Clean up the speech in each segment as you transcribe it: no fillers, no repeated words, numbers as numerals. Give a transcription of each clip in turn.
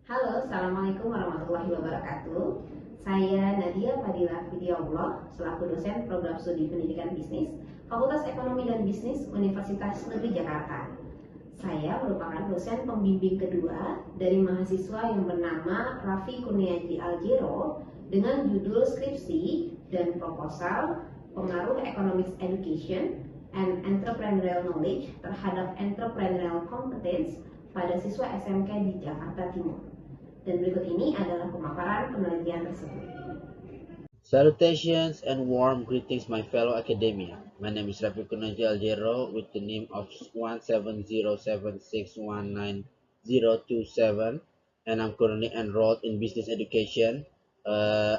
Halo, Assalamualaikum warahmatullahi wabarakatuh. Saya Nadya Fadillah selaku dosen program studi pendidikan bisnis Fakultas Ekonomi dan Bisnis Universitas Negeri Jakarta. Saya merupakan dosen pembimbing kedua dari mahasiswa yang bernama Rafi Kurniaji Aljero dengan judul Skripsi dan proposal Pengaruh Economics Education and Entrepreneurial Knowledge terhadap Entrepreneurial Competence pada siswa SMK di Jakarta Timur. Dan berikut ini adalah pemaparan penelitian tersebut. Salutations and warm greetings, my fellow academia. My name is Rafi Kurniaji Aljero with the name of 17076190027, and I'm currently enrolled in business education,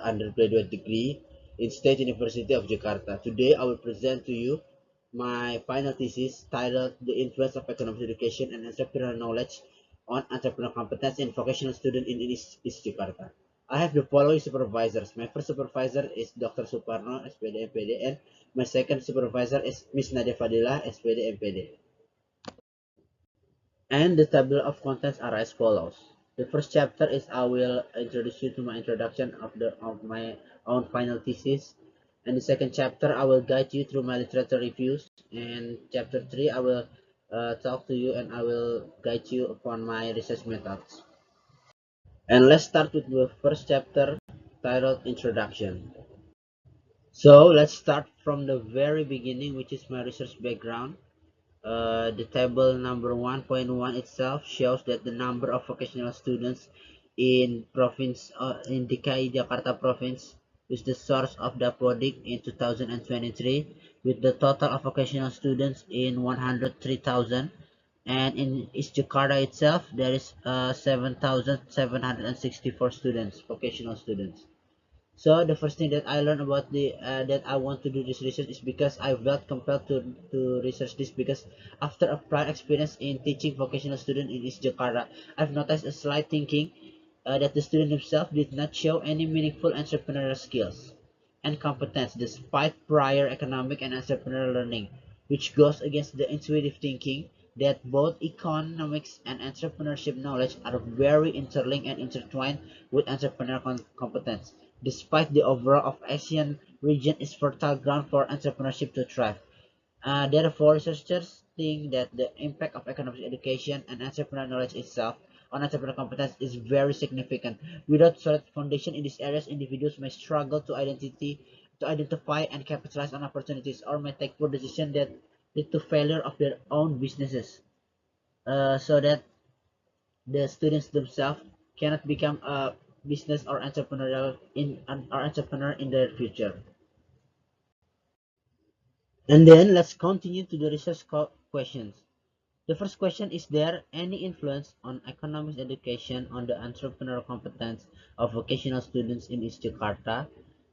undergraduate degree in State University of Jakarta. Today, I will present to you my final thesis titled "The Influence of Economic Education and Entrepreneurial Knowledge on Entrepreneurial Competence in Vocational Student in East Jakarta." I have the following supervisors. My first supervisor is Dr. Suparno, S.Pd, M.Pd, and my second supervisor is Miss Nadya Fadillah, S.Pd, M.Pd. And the table of contents are as follows. The first chapter is I will introduce you to my introduction of my own final thesis. And the second chapter I will guide you through my literature reviews. And chapter 3 I will talk to you and I will guide you upon my research methods. And let's start with the first chapter titled Introduction. So let's start from the very beginning, which is my research background. The table number 1.1 itself shows that the number of vocational students in DKI Jakarta province is the source of the uploading in 2023, with the total of vocational students in 103,000. And in East Jakarta itself, there is 7,764 students, vocational students. So the first thing that I learned about that I want to do this research is because I felt compelled to research this, because after a prior experience in teaching vocational students in East Jakarta, I've noticed a slight thinking that the student himself did not show any meaningful entrepreneurial skills and competence despite prior economic and entrepreneurial learning, which goes against the intuitive thinking that both economics and entrepreneurship knowledge are very interlinked and intertwined with entrepreneurial competence, despite the overall of Asian region is fertile ground for entrepreneurship to thrive. Therefore, researchers think that the impact of economic education and entrepreneurial knowledge itself on entrepreneurial competence is very significant. Without solid foundation in these areas, individuals may struggle to identify and capitalize on opportunities, or may take poor decisions that lead to failure of their own businesses. So that the students themselves cannot become a business or entrepreneurial in or entrepreneur in their future. And then let's continue to the research questions. The first question: is there any influence on economics education on the entrepreneurial competence of vocational students in East Jakarta?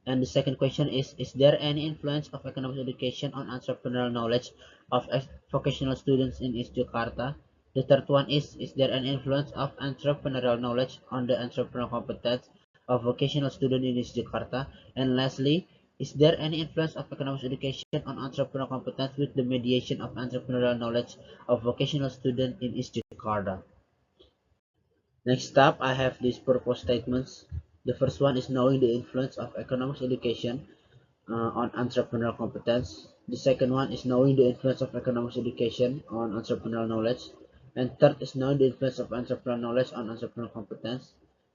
And the second question is there any influence of economics education on entrepreneurial knowledge of vocational students in East Jakarta? The third one is there an influence of entrepreneurial knowledge on the entrepreneurial competence of vocational students in East Jakarta? And lastly, is there any influence of economics education on entrepreneurial competence with the mediation of entrepreneurial knowledge of vocational students in East Jakarta? Next up, I have these purpose statements. The first one is knowing the influence of economics education on entrepreneurial competence. The second one is knowing the influence of economics education on entrepreneurial knowledge. And third is knowing the influence of entrepreneurial knowledge on entrepreneurial competence.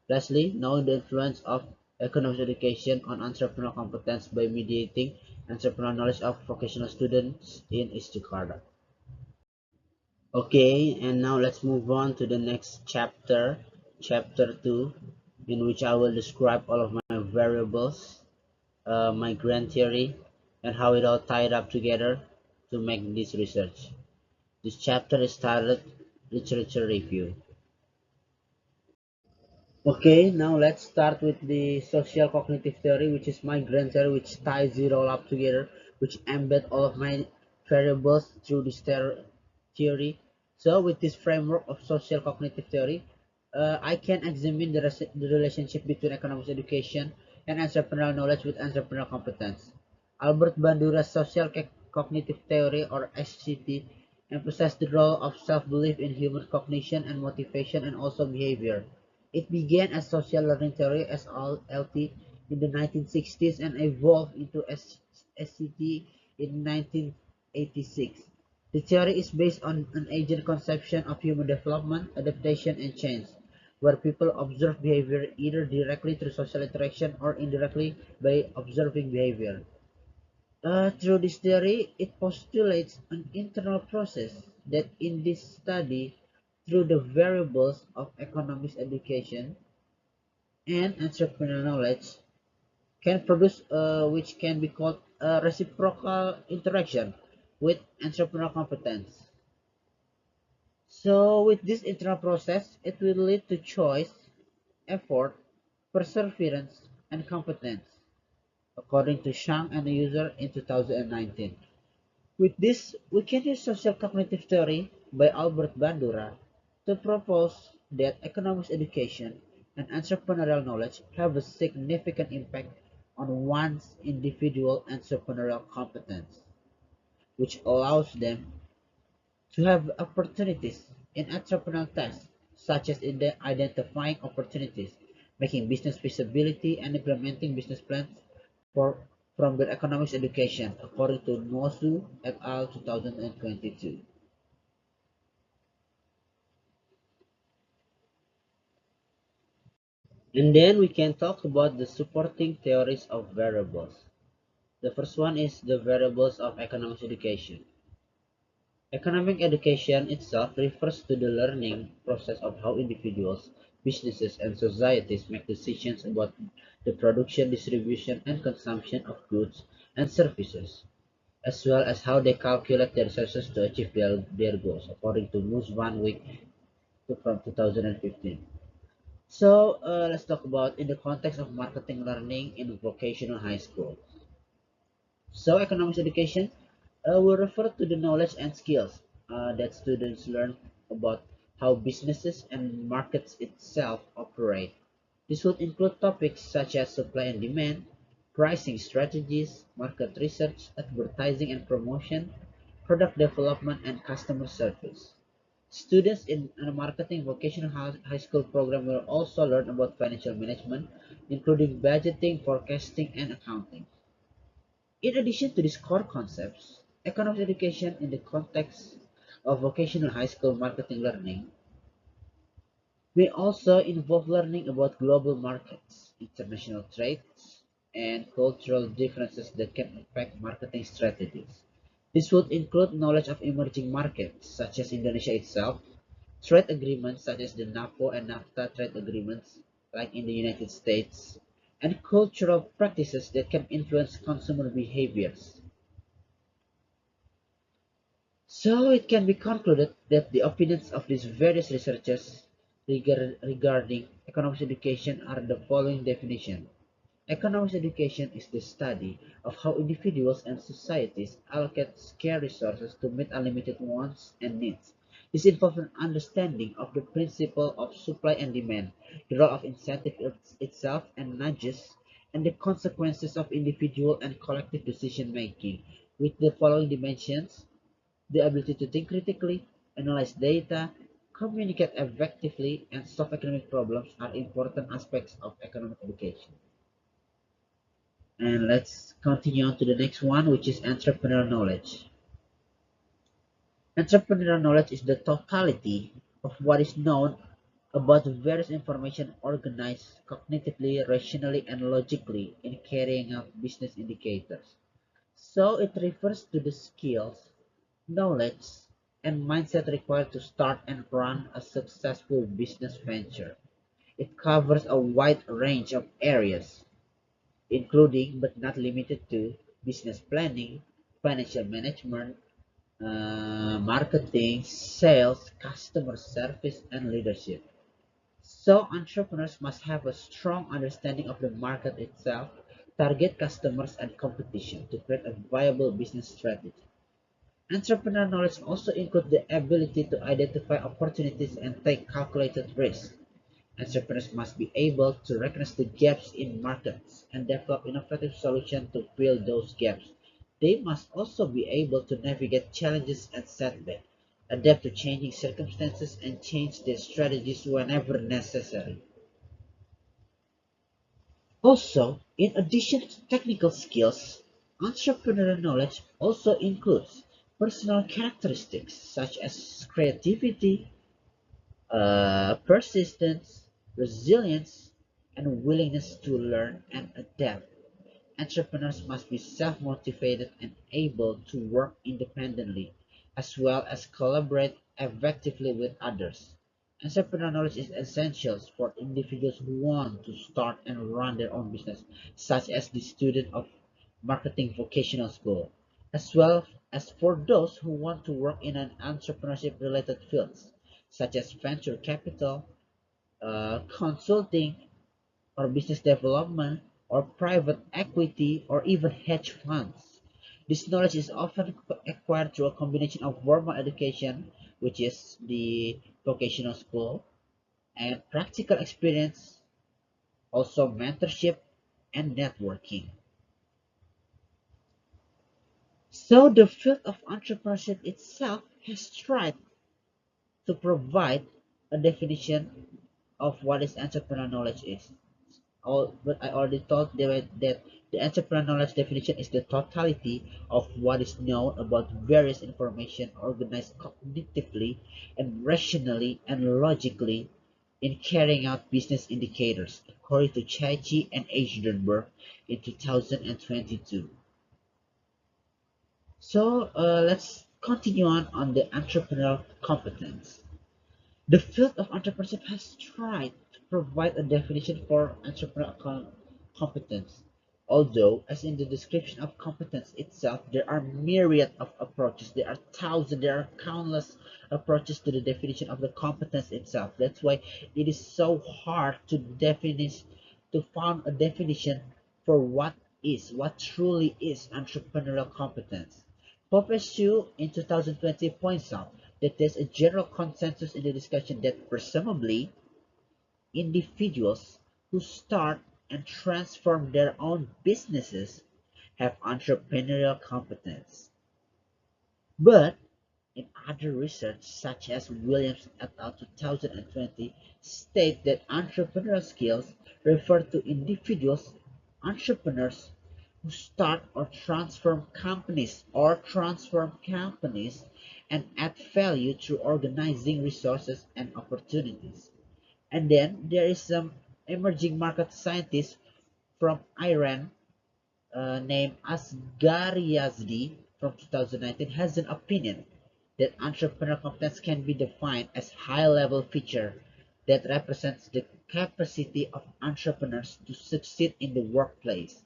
Lastly, knowing the influence of economics education on entrepreneurial competence by mediating entrepreneurial knowledge of vocational students in East Jakarta. Okay, and now let's move on to the next chapter, chapter 2, in which I will describe all of my variables, my grand theory, and how it all tied up together to make this research. This chapter is titled Literature Review. Okay, now let's start with the social cognitive theory, which is my grand theory, which ties it all up together, which embed all of my variables through this theory. So with this framework of social cognitive theory, I can examine the relationship between economic education and entrepreneurial knowledge with entrepreneurial competence. Albert Bandura's social cognitive theory, or S.Pd, emphasized the role of self-belief in human cognition and motivation and also behavior. It began as social learning theory (SLT) in the 1960s and evolved into S.Pd in 1986. The theory is based on an agent conception of human development, adaptation, and change, where people observe behavior either directly through social interaction or indirectly by observing behavior. Through this theory, it postulates an internal process that in this study through the variables of economics education and entrepreneurial knowledge can produce which can be called a reciprocal interaction with entrepreneurial competence. So with this internal process, it will lead to choice, effort, perseverance, and competence, according to Shang and the user in 2019. With this, we can use social cognitive theory by Albert Bandura to propose that economics education and entrepreneurial knowledge have a significant impact on one's individual entrepreneurial competence, which allows them to have opportunities in entrepreneurial tasks, such as in the identifying opportunities, making business feasibility, and implementing business plans for from their economics education, according to Nosu et al. 2022. And then we can talk about the supporting theories of variables. The first one is the variables of economics education. Economic education itself refers to the learning process of how individuals, businesses, and societies make decisions about the production, distribution, and consumption of goods and services, as well as how they calculate their resources to achieve their goals, according to Moose Van Wyk from 2015. So let's talk about in the context of marketing learning in vocational high school. So economics education will refer to the knowledge and skills that students learn about how businesses and markets itself operate. This would include topics such as supply and demand, pricing strategies, market research, advertising and promotion, product development, and customer service. Students in a marketing vocational high school program will also learn about financial management, including budgeting, forecasting, and accounting. In addition to these core concepts, economics education in the context of vocational high school marketing learning may also involve learning about global markets, international trades, and cultural differences that can affect marketing strategies. This would include knowledge of emerging markets, such as Indonesia itself, trade agreements such as the NAFO and NAFTA trade agreements, like in the United States, and cultural practices that can influence consumer behaviors. So it can be concluded that the opinions of these various researchers regarding economics education are the following definition. Economics education is the study of how individuals and societies allocate scarce resources to meet unlimited wants and needs. This involves an understanding of the principle of supply and demand, the role of incentive itself and nudges, and the consequences of individual and collective decision making, with the following dimensions: the ability to think critically, analyze data, communicate effectively, and solve economic problems are important aspects of economic education. And let's continue on to the next one, which is entrepreneurial knowledge. Entrepreneurial knowledge is the totality of what is known about various information organized cognitively, rationally, and logically in carrying out business indicators. So it refers to the skills, knowledge, and mindset required to start and run a successful business venture. It covers a wide range of areas, including but not limited to business planning, financial management, marketing, sales, customer service, and leadership. So entrepreneurs must have a strong understanding of the market itself, target customers, and competition to create a viable business strategy. Entrepreneurial knowledge also includes the ability to identify opportunities and take calculated risks. Entrepreneurs must be able to recognize the gaps in markets and develop innovative solutions to fill those gaps. They must also be able to navigate challenges and setbacks, adapt to changing circumstances, and change their strategies whenever necessary. Also, in addition to technical skills, entrepreneurial knowledge also includes personal characteristics such as creativity, persistence, resilience, and willingness to learn and adapt. Entrepreneurs must be self-motivated and able to work independently, as well as collaborate effectively with others. Entrepreneurial knowledge is essential for individuals who want to start and run their own business, such as the student of marketing vocational school, as well as for those who want to work in an entrepreneurship-related fields, such as venture capital, consulting, or business development, or private equity, or even hedge funds. This knowledge is often acquired through a combination of formal education, which is the vocational school, and practical experience, also mentorship and networking. So the field of entrepreneurship itself has tried to provide a definition of what is entrepreneurial knowledge is. But I already told them that the entrepreneurial knowledge definition is the totality of what is known about various information organized cognitively and rationally and logically in carrying out business indicators, according to Chachi and Eisenberg in 2022. So let's continue on the entrepreneurial competence. The field of entrepreneurship has tried to provide a definition for entrepreneurial competence, although, as in the description of competence itself, there are myriad of approaches. There are thousands, there are countless approaches to the definition of the competence itself. That's why it is so hard to find a definition for what truly is entrepreneurial competence. Professor in 2020 points out that there's a general consensus in the discussion that presumably individuals who start and transform their own businesses have entrepreneurial competence. But in other research, such as Williams et al. 2020, state that entrepreneurial skills refer to individuals, entrepreneurs, who start or transform companies and add value through organizing resources and opportunities. And then there is some emerging market scientist from Iran named Asghar Yazdi from 2019 has an opinion that entrepreneurial competence can be defined as high-level feature that represents the capacity of entrepreneurs to succeed in the workplace.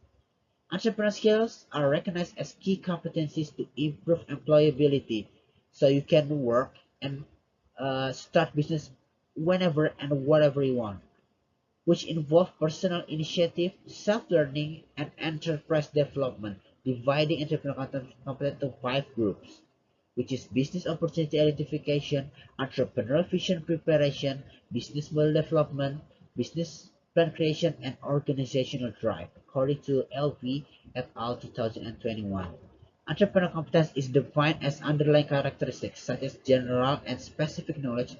Entrepreneurial skills are recognized as key competencies to improve employability, so you can work and start business whenever and whatever you want, which involve personal initiative, self-learning, and enterprise development, dividing entrepreneurial competence into 5 groups, which is business opportunity identification, entrepreneurial vision preparation, business model development, business plan creation, and organizational drive, according to LV et al. 2021. Entrepreneurial competence is defined as underlying characteristics such as general and specific knowledge,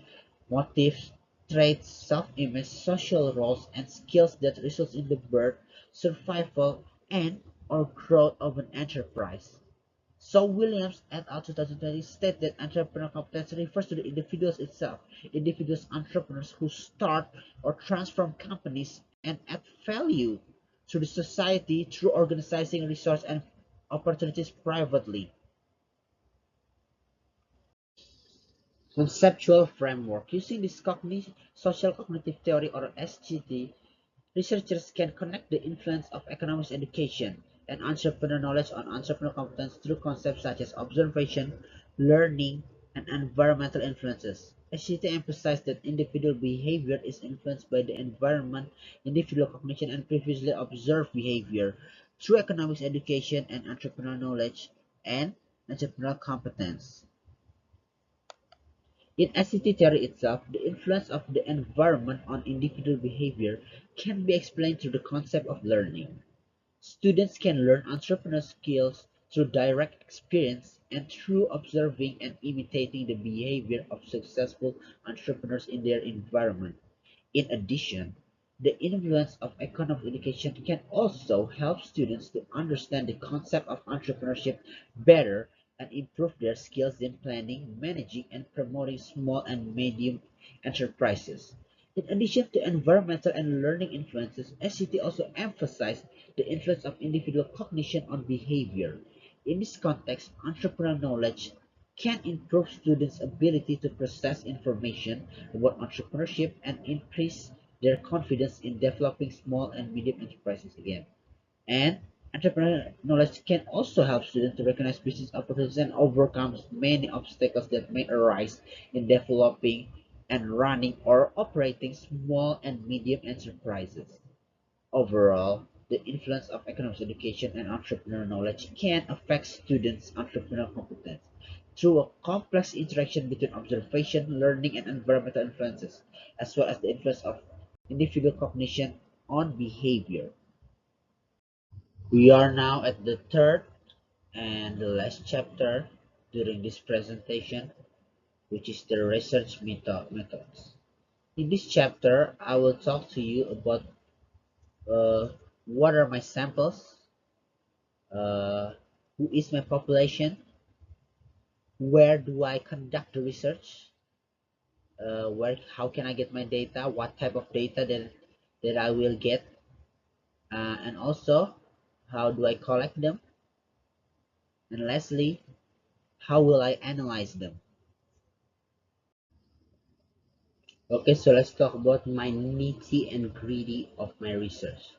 motives, traits, self-image, social roles, and skills that result in the birth, survival, and or growth of an enterprise. So Williams et al. 2020 state that entrepreneurial competence refers to the individuals itself, individuals entrepreneurs who start or transform companies and add value to the society through organizing resources and opportunities privately. Conceptual framework. Using this social cognitive theory or SCT, researchers can connect the influence of economics education and entrepreneurial knowledge on entrepreneurial competence through concepts such as observation, learning, and environmental influences. SCT emphasized that individual behavior is influenced by the environment, individual cognition, and previously observed behavior through economics education and entrepreneurial knowledge and entrepreneurial competence. In SCT theory itself, the influence of the environment on individual behavior can be explained through the concept of learning. Students can learn entrepreneurial skills through direct experience and through observing and imitating the behavior of successful entrepreneurs in their environment. In addition, The influence of economic education can also help students to understand the concept of entrepreneurship better and improve their skills in planning, managing, and promoting small and medium enterprises. In addition to environmental and learning influences, SCT also emphasized the influence of individual cognition on behavior. In this context, entrepreneurial knowledge can improve students' ability to process information about entrepreneurship and increase their confidence in developing small and medium enterprises again. And entrepreneurial knowledge can also help students to recognize business opportunities and overcome many obstacles that may arise in developing and running or operating small and medium enterprises. Overall, the influence of economics education and entrepreneurial knowledge can affect students' entrepreneurial competence through a complex interaction between observation, learning, and environmental influences, as well as the influence of individual cognition on behavior. We are now at the third and the last chapter during this presentation, which is the research methods. In this chapter, I will talk to you about uh, what are my samples, uh, who is my population, where do I conduct the research, how can I get my data, what type of data that I will get, and also how do I collect them, and lastly, how will I analyze them. Okay, so let's talk about my nitty and gritty of my research.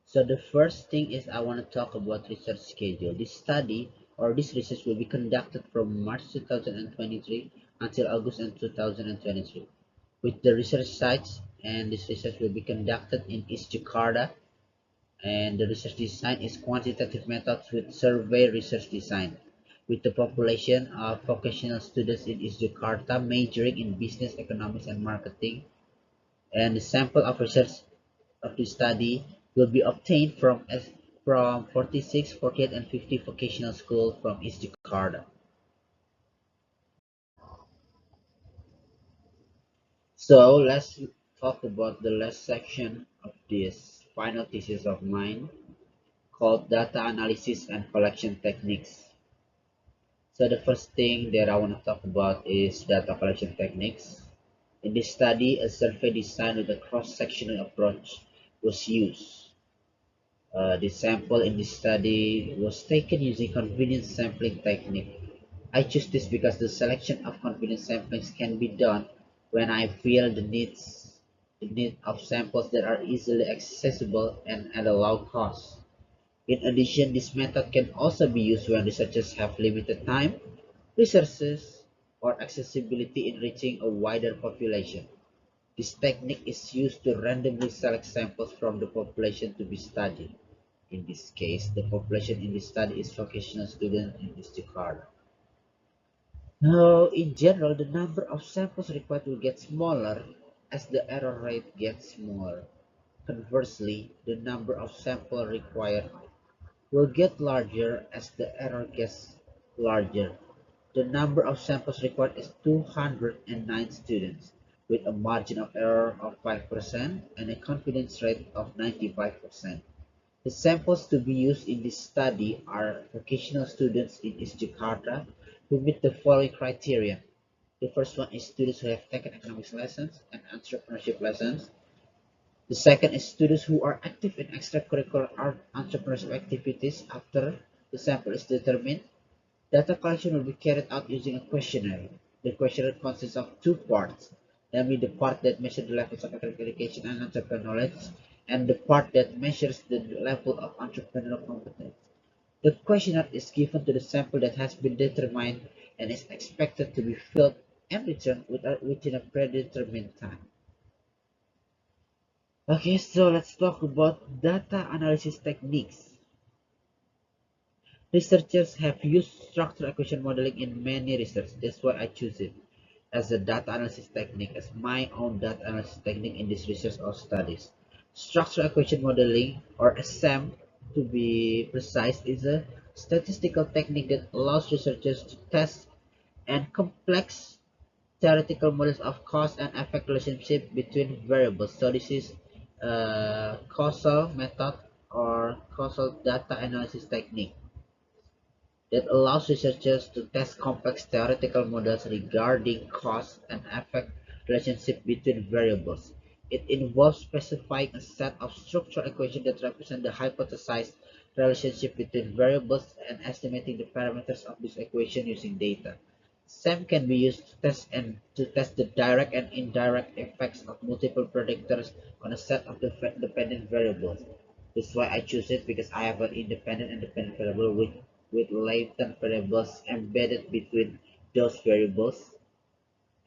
So the first thing is I want to talk about research schedule. This study or this research will be conducted from March 2023 until August 2023 with the research sites, and this research will be conducted in East Jakarta, and the research design is quantitative methods with survey research design with the population of vocational students in East Jakarta majoring in business, economics, and marketing, and the sample of research of the study will be obtained from 46, 48, and 50 vocational schools from East Jakarta. So let's talk about the last section of this final thesis of mine called data analysis and collection techniques. So the first thing that I want to talk about is data collection techniques. In this study, a survey design with a cross-sectional approach was used. The sample in this study was taken using convenience sampling technique. I choose this because the selection of convenience samplings can be done when I feel the need of samples that are easily accessible and at a low cost. In addition, this method can also be used when researchers have limited time, resources, or accessibility in reaching a wider population. This technique is used to randomly select samples from the population to be studied. In this case, the population in this study is vocational students in East Jakarta. Now, in general, the number of samples required will get smaller as the error rate gets smaller. Conversely, the number of samples required will get larger as the error gets larger. The number of samples required is 209 students, with a margin of error of 5% and a confidence rate of 95%. The samples to be used in this study are vocational students in East Jakarta who meet the following criteria. The first one is students who have taken economics lessons and entrepreneurship lessons. The second is students who are active in extracurricular art entrepreneurship activities after the sample is determined. Data collection will be carried out using a questionnaire. The questionnaire consists of two parts, namely the part that measures the levels of academic education and entrepreneurial knowledge, and the part that measures the level of entrepreneurial competence. The questionnaire is given to the sample that has been determined and is expected to be filled and returned within a predetermined time. Okay, so let's talk about data analysis techniques. Researchers have used structural equation modeling in many research. That's why I choose it as a data analysis technique, as my own data analysis technique in this research or studies. Structural equation modeling, or SEM to be precise, is a statistical technique that allows researchers to test and complex theoretical models of cause and effect relationship between variables. So this is causal method or causal data analysis technique that allows researchers to test complex theoretical models regarding cause and effect relationship between variables. It involves specifying a set of structural equations that represent the hypothesized relationship between variables and estimating the parameters of this equation using data. SEM can be used to test the direct and indirect effects of multiple predictors on a set of dependent variables. That's why I choose it, because I have an independent and dependent variable with latent variables embedded between those variables.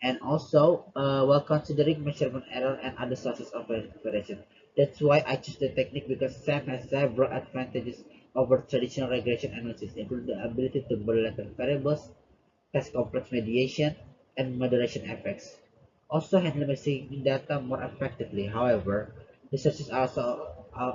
And also, while considering measurement error and other sources of variation. That's why I choose the technique, because SEM has several advantages over traditional regression analysis, including the ability to model latent variables, test complex mediation, and moderation effects. Also handle missing data more effectively. However, researchers are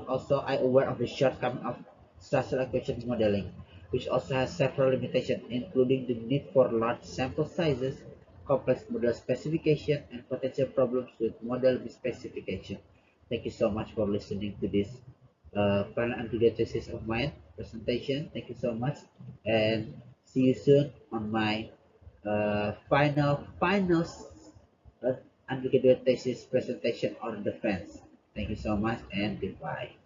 also aware of the shortcoming of structural equation modeling, which also has several limitations, including the need for large sample sizes, complex model specification, and potential problems with model misspecification. Thank you so much for listening to this final antithesis of mine presentation. Thank you so much, and see you soon on my final undergraduate thesis presentation on defense. Thank you so much, and goodbye.